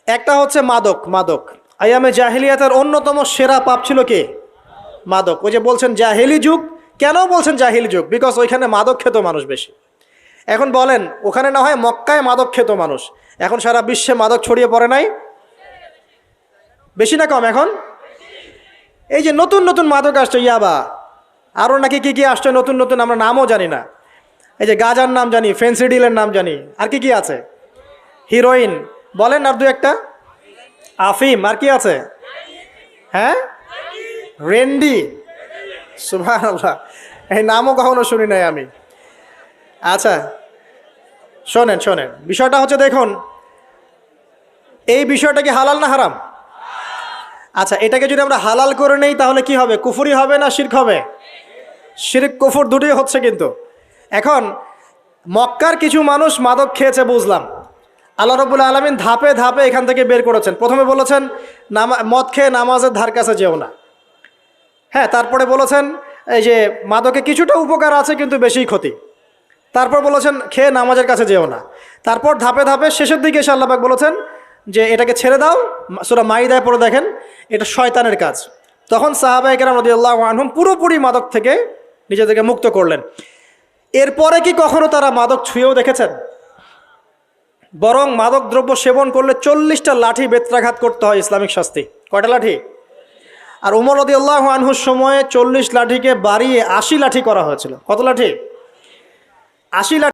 একটা হচ্ছে মাদক। মাদক আইয়ামে জাহিলিয়াতের অন্যতম সেরা পাপ ছিল কি? মাদক। ওই যে বলছেন জাহিলি যুগ, কেন বলছেন জাহিলি যুগ? বিকজ ওইখানে মাদক খেত মানুষ বেশি। এখন বলেন, ওখানে না হয় মক্কায় মাদক খেত মানুষ, এখন সারা বিশ্বে মাদক ছড়িয়ে পড়ে নাই? বেশি না কম? এখন এই যে নতুন নতুন মাদক আসছে, ইয়াবা, আরও নাকি কি কি আসছে নতুন নতুন, আমরা নামও জানি না। এই যে গাজার নাম জানি, ফেন্সিডিলের নাম জানি, আর কি কি আছে? হিরোইন, বলেন আর দু একটা। আফিম, আর কি আছে? হ্যাঁ, রেন্ডি, সুবহানাল্লাহ, এই নামও কখনো শুনি নাই আমি। আচ্ছা, শোনেন শোনেন, বিষয়টা হচ্ছে, দেখুন, এই বিষয়টা কি হালাল না হারাম? আচ্ছা, এটাকে যদি আমরা হালাল করে নেই তাহলে কি হবে? কুফরি হবে না শিরক হবে? শিরক কুফর দুটোই হচ্ছে। কিন্তু এখন মক্কার কিছু মানুষ মাদক খেয়েছে বুঝলাম, আল্লাহ রাব্বুল আলামিন ধাপে ধাপে এখান থেকে বের করেছেন। প্রথমে বলেছেন মদ খেয়ে নামাজের ধার কাছে যেও না। হ্যাঁ, তারপরে বলেছেন এই যে মাদকে কিছুটা উপকার আছে কিন্তু বেশি ক্ষতি। তারপর বলেছেন খেয়ে নামাজের কাছে যেও না। তারপর ধাপে ধাপে শেষের দিকে এসে আল্লাহ পাক বলেছেন যে এটাকে ছেড়ে দাও। সূরা মাইদায় পড়ে দেখেন, এটা শয়তানের কাজ। তখন সাহাবায়ে কেরাম রাদিয়াল্লাহু আনহুম পুরোপুরি মাদক থেকে নিজেদেরকে মুক্ত করলেন। এরপরে কি কখনো তারা মাদক ছুঁয়েও দেখেছেন? বরং মাদক দ্রব্য সেবন করলে 40টা লাঠি বেত্রাঘাত করতে হয়, ইসলামিক শাস্তি। কয়টা লাঠি? আর উমর রাদিয়াল্লাহু আনহুর সময়ে 40 লাঠিকে বাড়িয়ে 80 লাঠি করা হয়েছিল। কত লাঠি? 80 লাঠি।